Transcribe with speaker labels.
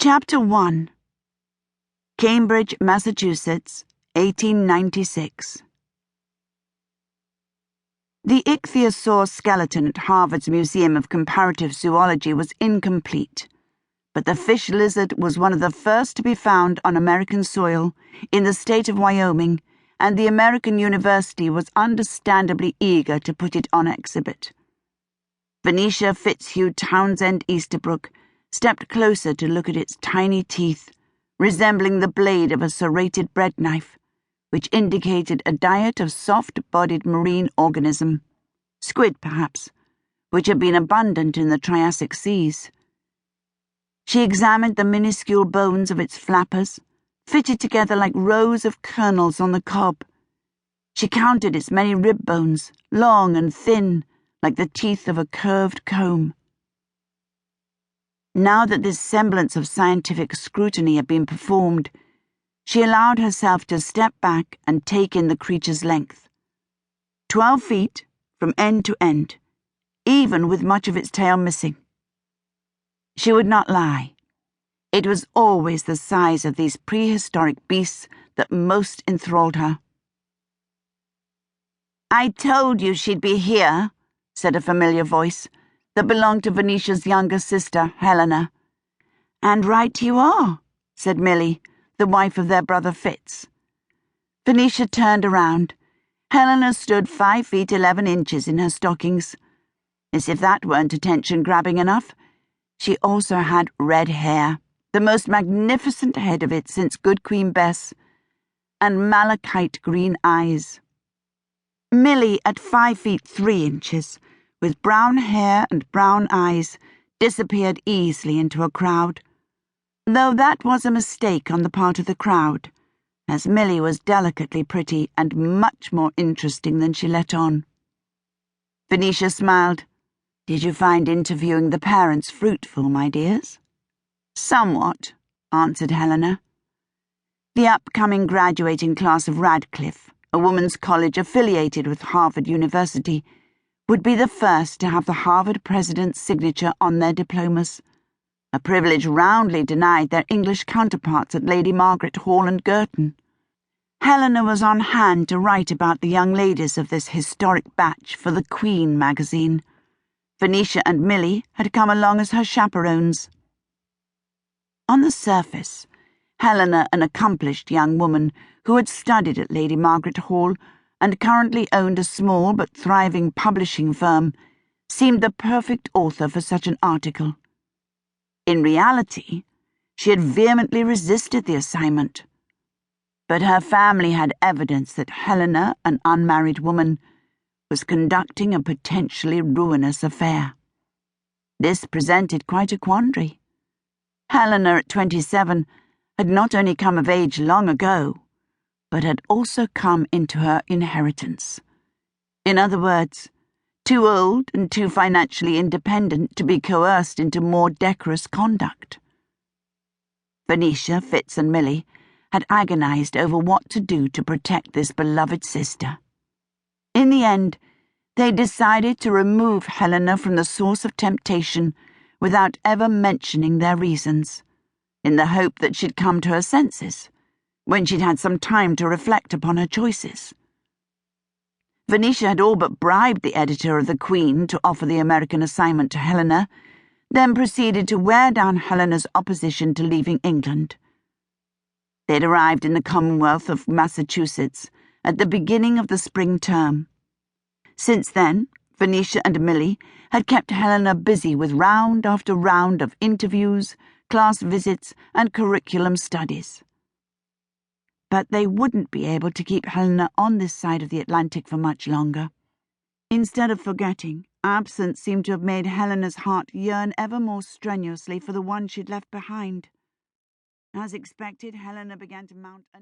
Speaker 1: Chapter 1. Cambridge, Massachusetts, 1896. The ichthyosaur skeleton at Harvard's Museum of Comparative Zoology was incomplete, but the fish lizard was one of the first to be found on American soil in the state of Wyoming, and the American University was understandably eager to put it on exhibit. Venetia Fitzhugh Townsend Easterbrook stepped closer to look at its tiny teeth, resembling the blade of a serrated bread knife, which indicated a diet of soft-bodied marine organism, squid perhaps, which had been abundant in the Triassic seas. She examined the minuscule bones of its flappers, fitted together like rows of kernels on the cob. She counted its many rib bones, long and thin, like the teeth of a curved comb. Now that this semblance of scientific scrutiny had been performed, she allowed herself to step back and take in the creature's length. 12 feet from end to end, even with much of its tail missing. She would not lie. It was always the size of these prehistoric beasts that most enthralled her. "I told you she'd be here," said a familiar voice that belonged to Venetia's younger sister, Helena. "And right you are," said Milly, the wife of their brother Fitz. Venetia turned around. Helena stood 5 feet 11 inches in her stockings. As if that weren't attention-grabbing enough, she also had red hair, the most magnificent head of it since Good Queen Bess, and malachite green eyes. Milly, at 5 feet 3 inches, with brown hair and brown eyes, disappeared easily into a crowd. Though that was a mistake on the part of the crowd, as Milly was delicately pretty and much more interesting than she let on. Venetia smiled. "Did you find interviewing the parents fruitful, my dears?" "Somewhat," answered Helena. The upcoming graduating class of Radcliffe, a women's college affiliated with Harvard University, would be the first to have the Harvard president's signature on their diplomas, a privilege roundly denied their English counterparts at Lady Margaret Hall and Girton. Helena was on hand to write about the young ladies of this historic batch for the Queen magazine. Venetia and Milly had come along as her chaperones. On the surface, Helena, an accomplished young woman who had studied at Lady Margaret Hall and currently owned a small but thriving publishing firm, seemed the perfect author for such an article. In reality, she had vehemently resisted the assignment. But her family had evidence that Helena, an unmarried woman, was conducting a potentially ruinous affair. This presented quite a quandary. Helena, at 27, had not only come of age long ago, but had also come into her inheritance. In other words, too old and too financially independent to be coerced into more decorous conduct. Venetia, Fitz, and Milly had agonized over what to do to protect this beloved sister. In the end, they decided to remove Helena from the source of temptation without ever mentioning their reasons, in the hope that she'd come to her senses when she'd had some time to reflect upon her choices. Venetia had all but bribed the editor of the Queen to offer the American assignment to Helena, then proceeded to wear down Helena's opposition to leaving England. They'd arrived in the Commonwealth of Massachusetts at the beginning of the spring term. Since then, Venetia and Milly had kept Helena busy with round after round of interviews, class visits, and curriculum studies. But they wouldn't be able to keep Helena on this side of the Atlantic for much longer. Instead of forgetting, absence seemed to have made Helena's heart yearn ever more strenuously for the one she'd left behind. As expected, Helena began to mount a